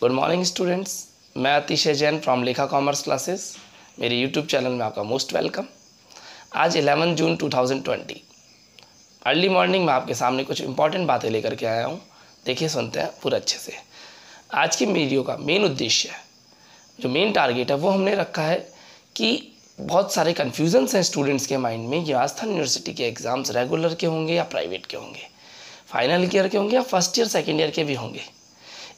Good morning students, मैं अतिशय Jain from लेखा कॉमर्स क्लासेस। मेरे यूट्यूब चैनल में आपका मोस्ट वेलकम। आज 11 जून 2020 अर्ली मॉर्निंग में आपके सामने कुछ इंपॉर्टेंट बातें लेकर के आया हूँ। देखिए, सुनते हैं पूरा अच्छे से। आज की वीडियो का मेन उद्देश्य है, जो मेन टारगेट है वो हमने रखा है कि बहुत सारे कन्फ्यूजन्स हैं स्टूडेंट्स के माइंड में कि राजस्थान यूनिवर्सिटी के एग्ज़ाम्स रेगुलर के होंगे या प्राइवेट के होंगे, फाइनल ईयर के होंगे या फर्स्ट ईयर सेकेंड ईयर के भी होंगे।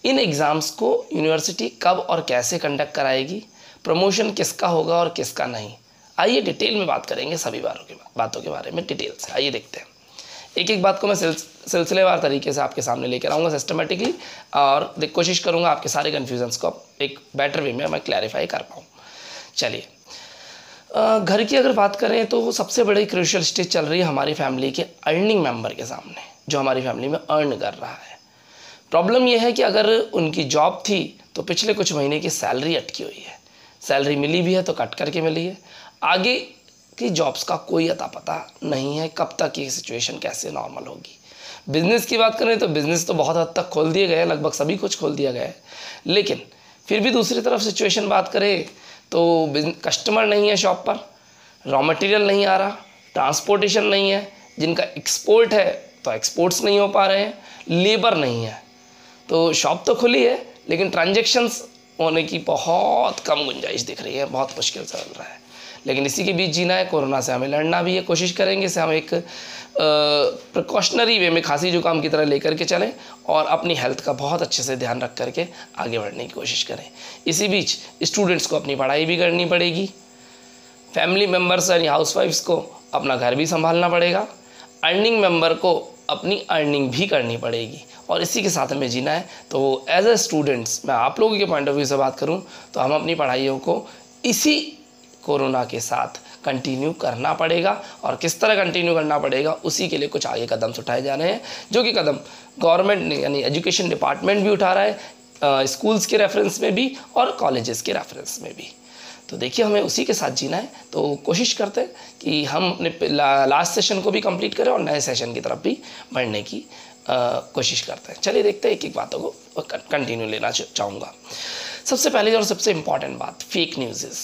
इन एग्ज़ाम्स को यूनिवर्सिटी कब और कैसे कंडक्ट कराएगी, प्रमोशन किसका होगा और किसका नहीं। आइए डिटेल में बात करेंगे सभी बातों के बारे में डिटेल से। आइए देखते हैं, एक एक बात को मैं सिलसिलेवार तरीके से आपके सामने लेकर आऊँगा सिस्टमेटिकली, और कोशिश करूँगा आपके सारे कन्फ्यूजन्स को एक बेटर वे में मैं क्लैरिफाई कर पाऊँ। चलिए, घर की अगर बात करें तो सबसे बड़ी क्रूशियल स्टेज चल रही है हमारी फैमिली के अर्निंग मेंबर के सामने, जो हमारी फैमिली में अर्न कर रहा है। प्रॉब्लम यह है कि अगर उनकी जॉब थी तो पिछले कुछ महीने की सैलरी अटकी हुई है, सैलरी मिली भी है तो कट करके मिली है, आगे की जॉब्स का कोई अता पता नहीं है कब तक ये सिचुएशन कैसे नॉर्मल होगी। बिज़नेस की बात करें तो बिज़नेस तो बहुत हद तक खोल दिए गए हैं, लगभग सभी कुछ खोल दिया गया है, लेकिन फिर भी दूसरी तरफ सिचुएशन बात करें तो कस्टमर नहीं है शॉप पर, रॉ मटेरियल नहीं आ रहा, ट्रांसपोर्टेशन नहीं है, जिनका एक्सपोर्ट है तो एक्सपोर्ट्स नहीं हो पा रहे हैं, लेबर नहीं है। तो शॉप तो खुली है लेकिन ट्रांजैक्शंस होने की बहुत कम गुंजाइश दिख रही है, बहुत मुश्किल से चल रहा है। लेकिन इसी के बीच जीना है, कोरोना से हमें लड़ना भी है। कोशिश करेंगे इसे हम एक प्रिकॉशनरी वे में खांसी जुकाम की तरह लेकर के चलें और अपनी हेल्थ का बहुत अच्छे से ध्यान रख करके आगे बढ़ने की कोशिश करें। इसी बीच स्टूडेंट्स को अपनी पढ़ाई भी करनी पड़ेगी, फैमिली मेम्बर्स यानी हाउसवाइफ्स को अपना घर भी संभालना पड़ेगा, अर्निंग मेंबर को अपनी अर्निंग भी करनी पड़ेगी, और इसी के साथ हमें जीना है। तो एज ए स्टूडेंट्स मैं आप लोगों के पॉइंट ऑफ व्यू से बात करूं तो हम अपनी पढ़ाइयों को इसी कोरोना के साथ कंटिन्यू करना पड़ेगा, और किस तरह कंटिन्यू करना पड़ेगा उसी के लिए कुछ आगे कदम उठाए जा रहे हैं, जो कि कदम गवर्नमेंट ने यानी एजुकेशन डिपार्टमेंट भी उठा रहा है, स्कूल्स के रेफरेंस में भी और कॉलेजेस के रेफरेंस में भी। तो देखिए, हमें उसी के साथ जीना है। तो कोशिश करते हैं कि हम अपने लास्ट सेशन को भी कंप्लीट करें और नए सेशन की तरफ भी बढ़ने की कोशिश करते हैं। चलिए देखते हैं, एक एक बातों को कंटिन्यू लेना चाहूँगा। सबसे पहले और सबसे इम्पॉर्टेंट बात, फेक न्यूज़ेस।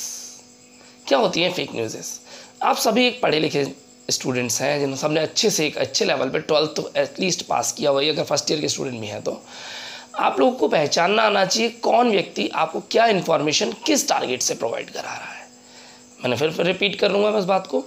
क्या होती हैं फेक न्यूज़ेस? आप सभी एक पढ़े लिखे स्टूडेंट्स हैं जिन सबने अच्छे से एक अच्छे लेवल पर 12th तो एटलीस्ट पास किया हुआ है, अगर फर्स्ट ईयर के स्टूडेंट भी हैं तो आप लोगों को पहचानना आना चाहिए कौन व्यक्ति आपको क्या इन्फॉर्मेशन किस टारगेट से प्रोवाइड करा रहा है। मैंने फिर रिपीट कर लूँगा बस बात को,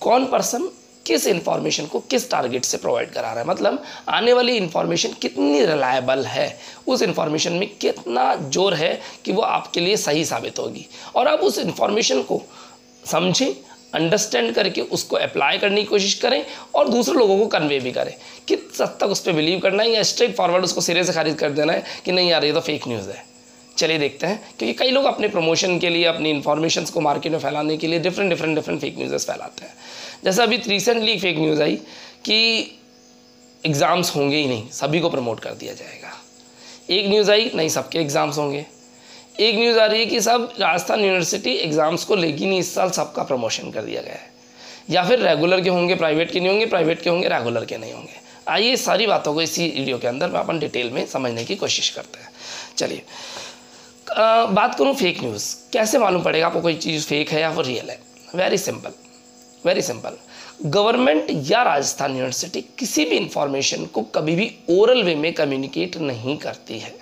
कौन पर्सन किस इन्फॉर्मेशन को किस टारगेट से प्रोवाइड करा रहा है, मतलब आने वाली इन्फॉर्मेशन कितनी रिलायबल है, उस इन्फॉर्मेशन में कितना जोर है कि वो आपके लिए सही साबित होगी, और आप उस इन्फॉर्मेशन को समझें, अंडरस्टैंड करके उसको अप्लाई करने की कोशिश करें और दूसरे लोगों को कन्वे भी करें कि तब तक उस पर बिलीव करना है या स्ट्रेट फॉरवर्ड उसको सिरे से खारिज कर देना है कि नहीं यार ये तो फेक न्यूज़ है। चलिए देखते हैं, क्योंकि कई लोग अपने प्रमोशन के लिए, अपनी इन्फॉर्मेशन को मार्केट में फैलाने के लिए डिफरेंट फेक न्यूज़ फैलाते हैं। जैसे अभी रिसेंटली फेक न्यूज़ आई कि एग्ज़ाम्स होंगे ही नहीं, सभी को प्रमोट कर दिया जाएगा। एक न्यूज़ आई नहीं सबके एग्ज़ाम्स होंगे, एक न्यूज़ आ रही है कि सब राजस्थान यूनिवर्सिटी एग्ज़ाम्स को लेगी नहीं, इस साल सबका प्रमोशन कर दिया गया है, या फिर रेगुलर के होंगे प्राइवेट के नहीं होंगे, प्राइवेट के होंगे रेगुलर के नहीं होंगे। आइए सारी बातों को इसी वीडियो के अंदर मैं अपन डिटेल में समझने की कोशिश करते हैं। चलिए बात करूँ फेक न्यूज़, कैसे मालूम पड़ेगा आपको कोई चीज़ फेक है या वो रियल है? Very simple. गवर्नमेंट या राजस्थान यूनिवर्सिटी किसी भी इंफॉर्मेशन को कभी भी ओरल वे में कम्युनिकेट नहीं करती है।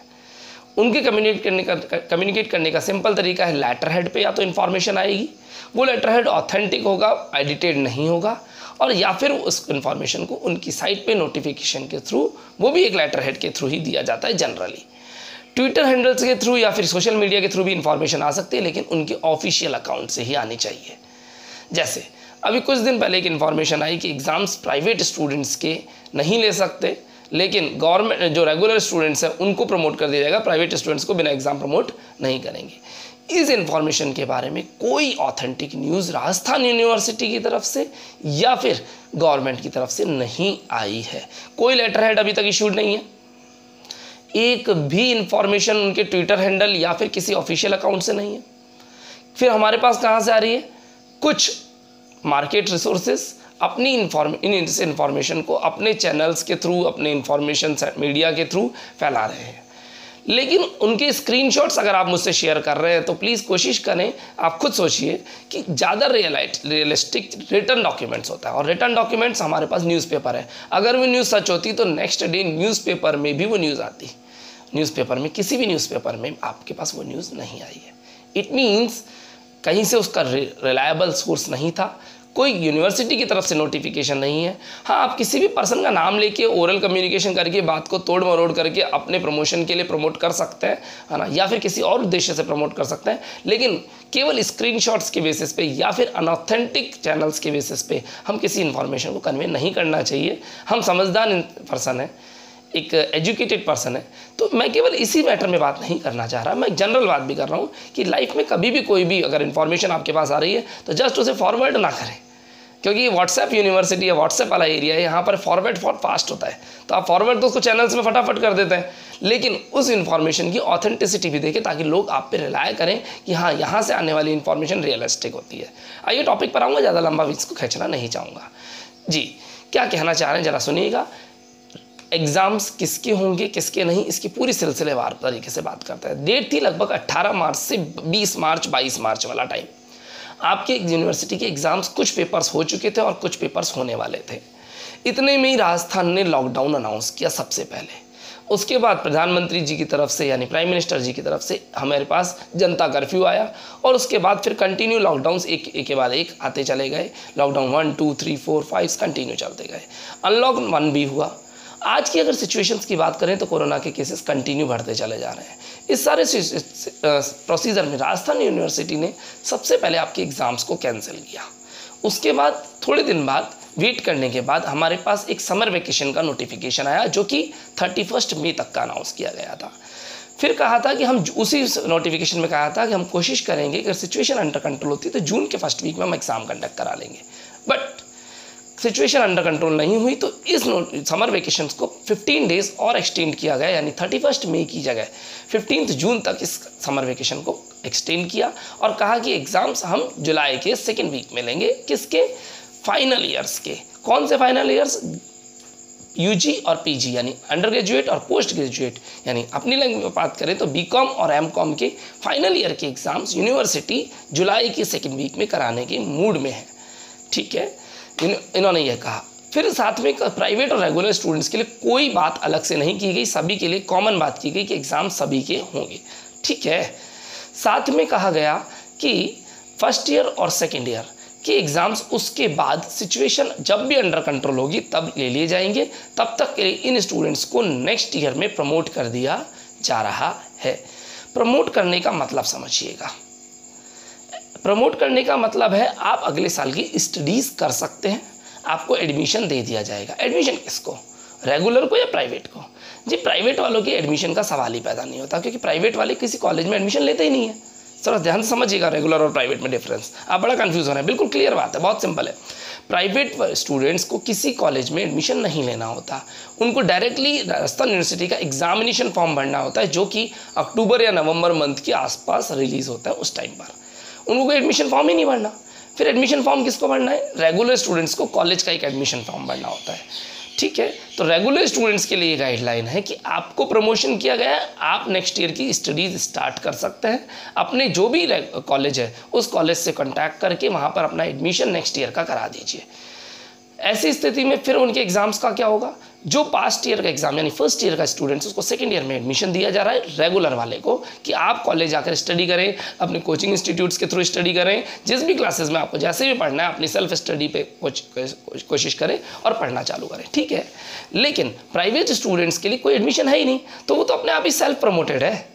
उनके कम्युनिकेट करने का सिंपल तरीका है, लेटर हेड पे या तो इन्फॉर्मेशन आएगी, वो लेटर हेड ऑथेंटिक होगा, एडिटेड नहीं होगा, और या फिर उस इन्फॉर्मेशन को उनकी साइट पे नोटिफिकेशन के थ्रू, वो भी एक लेटर हेड के थ्रू ही दिया जाता है जनरली। ट्विटर हैंडल्स के थ्रू या फिर सोशल मीडिया के थ्रू भी इन्फॉर्मेशन आ सकती है, लेकिन उनके ऑफिशियल अकाउंट से ही आनी चाहिए। जैसे अभी कुछ दिन पहले एक इन्फॉर्मेशन आई कि एग्ज़ाम्स प्राइवेट स्टूडेंट्स के नहीं ले सकते, लेकिन गवर्नमेंट जो रेगुलर स्टूडेंट्स हैं उनको प्रमोट कर दिया जाएगा, प्राइवेट स्टूडेंट्स को बिना एग्ज़ाम प्रमोट नहीं करेंगे। इस इन्फॉर्मेशन के बारे में कोई ऑथेंटिक न्यूज़ राजस्थान यूनिवर्सिटी की तरफ से या फिर गवर्नमेंट की तरफ से नहीं आई है। कोई लेटर हेड अभी तक इशूड नहीं है, एक भी इन्फॉर्मेशन उनके ट्विटर हैंडल या फिर किसी ऑफिशियल अकाउंट से नहीं है। फिर हमारे पास कहाँ से आ रही है? कुछ मार्केट रिसोर्सेस अपनी इन्फॉर्मेशन को अपने चैनल्स के थ्रू, अपने इन्फॉर्मेशन मीडिया के थ्रू फैला रहे हैं, लेकिन उनके स्क्रीनशॉट्स अगर आप मुझसे शेयर कर रहे हैं तो प्लीज़ कोशिश करें, आप खुद सोचिए कि ज़्यादा रियलिस्टिक रिटर्न डॉक्यूमेंट्स होता है, और रिटर्न डॉक्यूमेंट्स हमारे पास न्यूज़पेपर है। अगर वो न्यूज़ सच होती तो नेक्स्ट डे न्यूज़पेपर में भी वो न्यूज़ आती। न्यूज़पेपर में, किसी भी न्यूज़पेपर में आपके पास वो न्यूज़ नहीं आई है। इट मीन्स कहीं से उसका रिलायबल सोर्स नहीं था, कोई यूनिवर्सिटी की तरफ से नोटिफिकेशन नहीं है। हाँ, आप किसी भी पर्सन का नाम लेके ओरल कम्युनिकेशन करके बात को तोड़ मरोड़ करके अपने प्रमोशन के लिए प्रमोट कर सकते हैं, है ना, या फिर किसी और उद्देश्य से प्रमोट कर सकते हैं, लेकिन केवल स्क्रीनशॉट्स के बेसिस पे या फिर अनऑथेंटिक चैनल्स के बेसिस पे हम किसी इन्फॉर्मेशन को कन्वे नहीं करना चाहिए। हम समझदार पर्सन हैं, एक एजुकेटेड पर्सन है, तो मैं केवल इसी मैटर में बात नहीं करना चाह रहा, मैं जनरल बात भी कर रहा हूँ कि लाइफ में कभी भी कोई भी अगर इन्फॉर्मेशन आपके पास आ रही है तो जस्ट उसे फॉरवर्ड ना करें, क्योंकि ये व्हाट्सएप यूनिवर्सिटी है, व्हाट्सएप वाला एरिया है, यहाँ पर फॉरवर्ड बहुत फास्ट होता है, तो आप फॉरवर्ड तो उसको चैनल्स में फटाफट कर देते हैं, लेकिन उस इन्फॉर्मेशन की ऑथेंटिसिटी भी देखें ताकि लोग आप पे रिलाय करें कि हाँ, यहाँ से आने वाली इन्फॉर्मेशन रियलिस्टिक होती है। आइए टॉपिक पर आऊँगा, ज़्यादा लंबा इसको खींचना नहीं चाहूँगा। जी, क्या कहना चाह रहे हैं ज़रा सुनिएगा। एग्ज़ाम्स किसके होंगे किसके नहीं, इसकी पूरी सिलसिलेवार तरीके से बात करता है। डेट थी लगभग 18 मार्च से 20 मार्च 22 मार्च वाला टाइम। आपके यूनिवर्सिटी के एग्ज़ाम्स कुछ पेपर्स हो चुके थे और कुछ पेपर्स होने वाले थे। इतने में ही राजस्थान ने लॉकडाउन अनाउंस किया सबसे पहले। उसके बाद प्रधानमंत्री जी की तरफ से यानी प्राइम मिनिस्टर जी की तरफ से हमारे पास जनता कर्फ्यू आया, और उसके बाद फिर कंटिन्यू लॉकडाउन्स एक के बाद एक आते चले गए। लॉकडाउन 1 2 3 4 5 कंटिन्यू चलते गए। अनलॉक 1 भी हुआ। आज की अगर सिचुएशंस की बात करें तो कोरोना के केसेस कंटिन्यू बढ़ते चले जा रहे हैं। इस सारे प्रोसीजर में राजस्थान यूनिवर्सिटी ने सबसे पहले आपके एग्ज़ाम्स को कैंसिल किया। उसके बाद थोड़े दिन बाद वेट करने के बाद हमारे पास एक समर वेकेशन का नोटिफिकेशन आया, जो कि 31 मई तक का अनाउंस किया गया था। फिर कहा था कि हम उसी नोटिफिकेशन में कहा था कि हम कोशिश करेंगे अगर सिचुएशन अंडर कंट्रोल होती तो जून के फर्स्ट वीक में हम एग्ज़ाम कंडक्ट करा लेंगे, बट सिचुएशन अंडर कंट्रोल नहीं हुई, तो इस समर वेकेशंस को 15 डेज और एक्सटेंड किया गया, यानी 31 मई की जगह 15 जून तक इस समर वेकेशन को एक्सटेंड किया, और कहा कि एग्ज़ाम्स हम जुलाई के सेकेंड वीक में लेंगे। किसके? फाइनल ईयर्स के। कौन से फाइनल ईयर्स? यूजी और पीजी, यानी अंडर ग्रेजुएट और पोस्ट ग्रेजुएट, यानी अपनी लैंग्वेज में बात करें तो बीकॉम और एमकॉम के फाइनल ईयर के एग्ज़ाम्स यूनिवर्सिटी जुलाई के सेकेंड वीक में कराने के मूड में है। ठीक है, इन्होंने यह कहा। फिर साथ में प्राइवेट और रेगुलर स्टूडेंट्स के लिए कोई बात अलग से नहीं की गई, सभी के लिए कॉमन बात की गई कि एग्ज़ाम सभी के होंगे। ठीक है, साथ में कहा गया कि फर्स्ट ईयर और सेकेंड ईयर के एग्ज़ाम्स उसके बाद सिचुएशन जब भी अंडर कंट्रोल होगी तब ले लिए जाएंगे। तब तक के लिए इन स्टूडेंट्स को नेक्स्ट ईयर में प्रमोट कर दिया जा रहा है। प्रमोट करने का मतलब समझिएगा। प्रमोट करने का मतलब है आप अगले साल की स्टडीज़ कर सकते हैं, आपको एडमिशन दे दिया जाएगा। एडमिशन किसको? रेगुलर को या प्राइवेट को? जी, प्राइवेट वालों की एडमिशन का सवाल ही पैदा नहीं होता, क्योंकि प्राइवेट वाले किसी कॉलेज में एडमिशन लेते ही नहीं है। सर ध्यान से समझिएगा रेगुलर और प्राइवेट में डिफरेंस, आप बड़ा कंफ्यूज हो रहे हैं। बिल्कुल क्लियर बात है, बहुत सिंपल है। प्राइवेट स्टूडेंट्स को किसी कॉलेज में एडमिशन नहीं लेना होता, उनको डायरेक्टली राजस्थान यूनिवर्सिटी का एग्जामिनेशन फॉर्म भरना होता है, जो कि अक्टूबर या नवंबर मंथ के आसपास रिलीज़ होता है। उस टाइम पर उनको कोई एडमिशन फॉर्म ही नहीं भरना। फिर एडमिशन फॉर्म किसको भरना है? रेगुलर स्टूडेंट्स को कॉलेज का एक एडमिशन फॉर्म भरना होता है। ठीक है, तो रेगुलर स्टूडेंट्स के लिए गाइडलाइन है कि आपको प्रमोशन किया गया है, आप नेक्स्ट ईयर की स्टडीज़ स्टार्ट कर सकते हैं। अपने जो भी कॉलेज है उस कॉलेज से कॉन्टैक्ट करके वहाँ पर अपना एडमिशन नेक्स्ट ईयर का करा दीजिए। ऐसी स्थिति में फिर उनके एग्ज़ाम्स का क्या होगा? जो पास्ट ईयर का एग्ज़ाम यानी फर्स्ट ईयर का स्टूडेंट्स, उसको सेकंड ईयर में एडमिशन दिया जा रहा है रेगुलर वाले को, कि आप कॉलेज जाकर स्टडी करें, अपने कोचिंग इंस्टीट्यूट्स के थ्रू स्टडी करें, जिस भी क्लासेस में आपको जैसे भी पढ़ना है अपनी सेल्फ स्टडी पे कोशिश करें और पढ़ना चालू करें। ठीक है, लेकिन प्राइवेट स्टूडेंट्स के लिए कोई एडमिशन है ही नहीं, तो वो तो अपने आप ही सेल्फ प्रमोटेड है।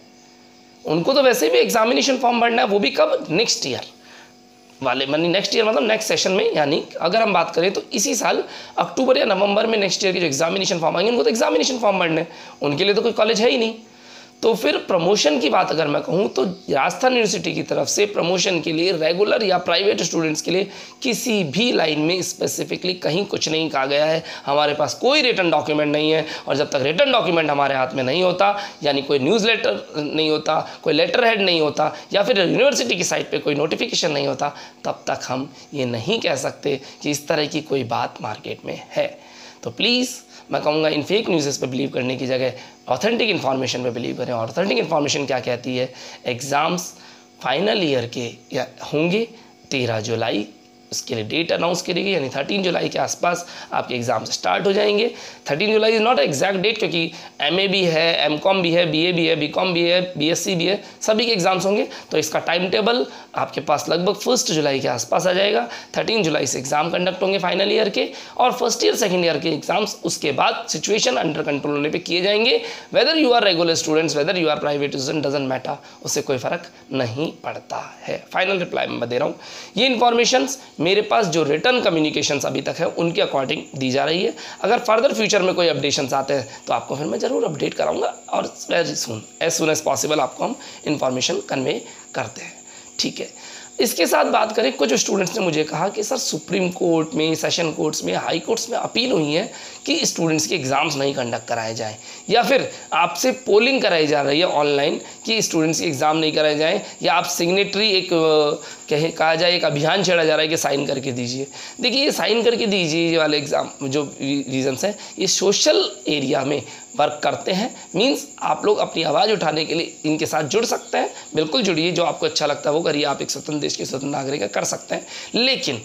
उनको तो वैसे भी एग्जामिनेशन फॉर्म भरना है, वो भी कब? नेक्स्ट ईयर वाले, मानी नेक्स्ट ईयर मतलब नेक्स्ट सेशन में, यानी अगर हम बात करें तो इसी साल अक्टूबर या नवंबर में नेक्स्ट ईयर के जो एग्जामिनेशन फॉर्म आएंगे उनको तो एग्जामिनेशन फॉर्म भरने, उनके लिए तो कोई कॉलेज है ही नहीं। तो फिर प्रमोशन की बात अगर मैं कहूँ तो राजस्थान यूनिवर्सिटी की तरफ से प्रमोशन के लिए रेगुलर या प्राइवेट स्टूडेंट्स के लिए किसी भी लाइन में स्पेसिफिकली कहीं कुछ नहीं कहा गया है। हमारे पास कोई रिटर्न डॉक्यूमेंट नहीं है, और जब तक रिटर्न डॉक्यूमेंट हमारे हाथ में नहीं होता, यानी कोई न्यूज़ लेटर नहीं होता, कोई लेटर हेड नहीं होता, या फिर यूनिवर्सिटी की साइट पर कोई नोटिफिकेशन नहीं होता, तब तक हम ये नहीं कह सकते कि इस तरह की कोई बात मार्केट में है। तो प्लीज़ मैं कहूँगा इन फेक न्यूज़ पे बिलीव करने की जगह ऑथेंटिक इन्फॉर्मेशन पे बिलीव करें। ऑथेंटिक इन्फॉर्मेशन क्या कहती है? एग्ज़ाम्स फाइनल ईयर के या होंगे 13 जुलाई, उसके लिए डेट अनाउंस करेगी, यानी 13 जुलाई के आसपास आपके एग्ज़ाम स्टार्ट हो जाएंगे। 13 July is not exact date, क्योंकि MA भी है, MCOM भी है, BA भी है, BCOM भी है, BSc भी है, सभी के एग्ज़ाम्स होंगे। तो इसका टाइम टेबल आपके पास लगभग 1 जुलाई के आसपास आ जाएगा। 13 जुलाई से एग्ज़ाम कंडक्ट होंगे फाइनल ईयर के, और फर्स्ट ईयर सेकेंड ईयर के एग्ज़ाम्स उसके बाद सिचुएशन अंडर कंट्रोल होने पर किए जाएंगे। Whether you are regular students, whether you are private student, doesn't matter, उससे कोई फ़र्क नहीं पड़ता है। फाइनल रिप्लाई मैं दे रहा हूँ। ये इन्फॉर्मेशंस मेरे पास जो रिटर्न कम्युनिकेशंस अभी तक है उनके अकॉर्डिंग दी जा रही है। अगर फर्दर फ्यूचर में कोई अपडेशंस आते हैं तो आपको फिर मैं ज़रूर अपडेट कराऊंगा, और वेरी सून एज पॉसिबल आपको हम इन्फॉर्मेशन कन्वे करते हैं। ठीक है, इसके साथ बात करें, कुछ स्टूडेंट्स ने मुझे कहा कि सर सुप्रीम कोर्ट में, सेशन कोर्ट्स में, हाई कोर्ट्स में अपील हुई है कि स्टूडेंट्स के एग्ज़ाम्स नहीं कंडक्ट कराए जाएं, या फिर आपसे पोलिंग कराई जा रही है ऑनलाइन कि स्टूडेंट्स के एग्ज़ाम नहीं कराए जाएं, या आप सिग्नेटरी कहा जाए एक अभियान छेड़ा जा रहा है कि साइन करके दीजिए। देखिए, ये साइन करके दीजिए ये वाले एग्ज़ाम जो रीजन्स हैं, ये सोशल एरिया में वर्क करते हैं। मींस आप लोग अपनी आवाज़ उठाने के लिए इनके साथ जुड़ सकते हैं, बिल्कुल जुड़िए, जो आपको अच्छा लगता है वो करिए, आप एक स्वतंत्र देश के स्वतंत्र नागरिक कर सकते हैं। लेकिन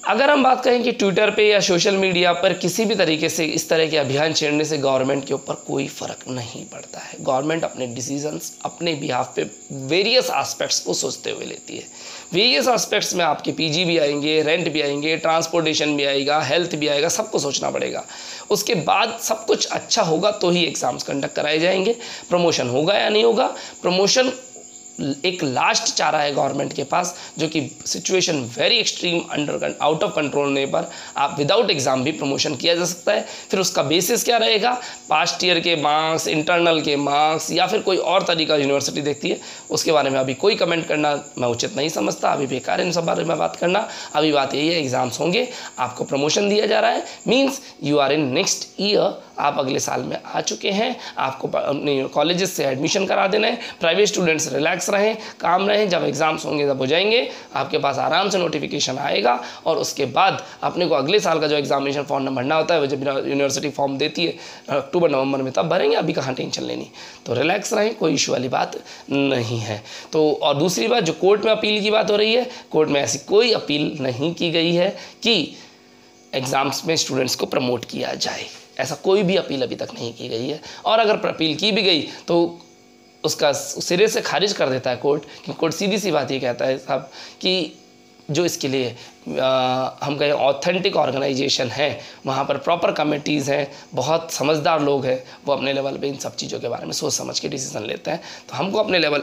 अगर हम बात करें कि ट्विटर पे या सोशल मीडिया पर किसी भी तरीके से इस तरह के अभियान छेड़ने से गवर्नमेंट के ऊपर कोई फ़र्क नहीं पड़ता है। गवर्नमेंट अपने डिसीजंस अपने बिहाफ पे वेरियस एस्पेक्ट्स को सोचते हुए लेती है। वेरियस एस्पेक्ट्स में आपके PG भी आएंगे, रेंट भी आएंगे, ट्रांसपोर्टेशन भी आएगा, हेल्थ भी आएगा, सबको सोचना पड़ेगा। उसके बाद सब कुछ अच्छा होगा तो ही एग्ज़ाम्स कंडक्ट कराए जाएंगे। प्रमोशन होगा या नहीं होगा, प्रमोशन एक लास्ट चारा है गवर्नमेंट के पास, जो कि situation very extreme out of control होने पर आप विदाउट एग्ज़ाम भी प्रमोशन किया जा सकता है। फिर उसका बेसिस क्या रहेगा? पास्ट ईयर के मार्क्स, इंटरनल के मार्क्स, या फिर कोई और तरीका यूनिवर्सिटी देखती है, उसके बारे में अभी कोई कमेंट करना मैं उचित नहीं समझता। अभी बेकार है इन सब बारे में बात करना। अभी बात यही है, एग्ज़ाम्स होंगे, आपको प्रमोशन दिया जा रहा है, means you are in next year, आप अगले साल में आ चुके हैं, आपको अपने कॉलेजेस से एडमिशन करा देना है। प्राइवेट स्टूडेंट्स रिलैक्स रहें, काम रहें, जब एग्ज़ाम्स होंगे तब हो जाएंगे, आपके पास आराम से नोटिफिकेशन आएगा, और उसके बाद अपने को अगले साल का जो एग्जामिनेशन फॉर्म भरना होता है, वो जब यूनिवर्सिटी फॉर्म देती है अक्टूबर नवंबर में, तब भरेंगे। अभी कहाँ टेंशन लेनी, तो रिलैक्स रहें, कोई इशू वाली बात नहीं है। तो और दूसरी बात, जो कोर्ट में अपील की बात हो रही है, कोर्ट में ऐसी कोई अपील नहीं की गई है कि एग्ज़ाम्स में स्टूडेंट्स को प्रमोट किया जाए। ऐसा कोई भी अपील अभी तक नहीं की गई है, और अगर अपील की भी गई तो उसका सिरे से खारिज कर देता है कोर्ट, कि कोर्ट सीधी सी बात ये कहता है साहब कि जो इसके लिए हम कहें ऑथेंटिक ऑर्गेनाइजेशन है, वहाँ पर प्रॉपर कमेटीज़ हैं, बहुत समझदार लोग हैं, वो अपने लेवल पे इन सब चीज़ों के बारे में सोच समझ के डिसीजन लेते हैं। तो हमको अपने लेवल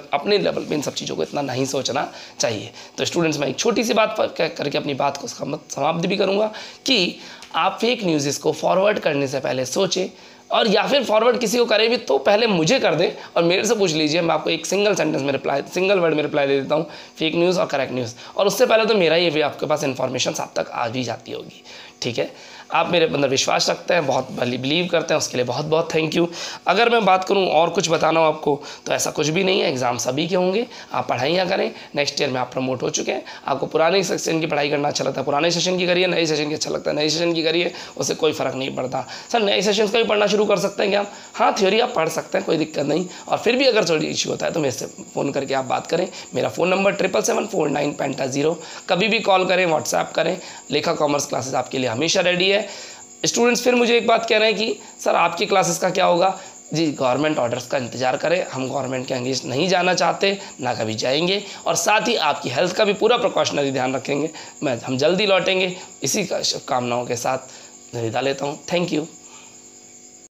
पे इन सब चीज़ों को इतना नहीं सोचना चाहिए। तो स्टूडेंट्स, मैं एक छोटी सी बात करके अपनी बात को समाप्त भी करूँगा कि आप फेक न्यूज़ को फॉरवर्ड करने से पहले सोचें, और या फिर फॉरवर्ड किसी को करे भी तो पहले मुझे कर दें और मेरे से पूछ लीजिए। मैं आपको एक सिंगल वर्ड में रिप्लाई दे देता हूँ, फेक न्यूज़ और करेक्ट न्यूज़, और उससे पहले तो मेरा ये भी आपके पास इन्फॉर्मेशन आप तक आ भी जाती होगी। ठीक है, आप मेरे अंदर विश्वास रखते हैं, बहुत बिलीव करते हैं, उसके लिए बहुत बहुत थैंक यू। अगर मैं बात करूं और कुछ बताना हो आपको, तो ऐसा कुछ भी नहीं है, एग्ज़ाम सभी के होंगे, आप पढ़ाइयाँ करें। नेक्स्ट ईयर में आप प्रमोट हो चुके हैं, आपको पुराने सेशन की पढ़ाई करना अच्छा लगता है, पुराने सेशन की करिए, नए सेशन की अच्छा लगता है, नए सेशन की करिए, उससे कोई फ़र्क नहीं पड़ता। सर नए सेशन का भी पढ़ना शुरू कर सकते हैं क्या? हाँ, थ्योरी आप पढ़ सकते हैं, कोई दिक्कत नहीं। और फिर भी अगर थोड़ी इशू होता है तो मेरे से फ़ोन करके आप बात करें। मेरा फ़ोन नंबर 77749 कभी भी कॉल करें, व्हाट्सएप करें। लेखा कॉमर्स क्लासेस आपके लिए हमेशा रेडी है। स्टूडेंट्स फिर मुझे एक बात कह रहे हैं कि सर आपकी क्लासेस का क्या होगा? जी, गवर्नमेंट ऑर्डर्स का इंतजार करें, हम गवर्नमेंट के अगेंस्ट नहीं जाना चाहते, ना कभी जाएंगे, और साथ ही आपकी हेल्थ का भी पूरा प्रिकॉशनरी ध्यान रखेंगे। हम जल्दी लौटेंगे, इसी का शुभकामनाओं के साथ विदा लेता हूँ। Thank you.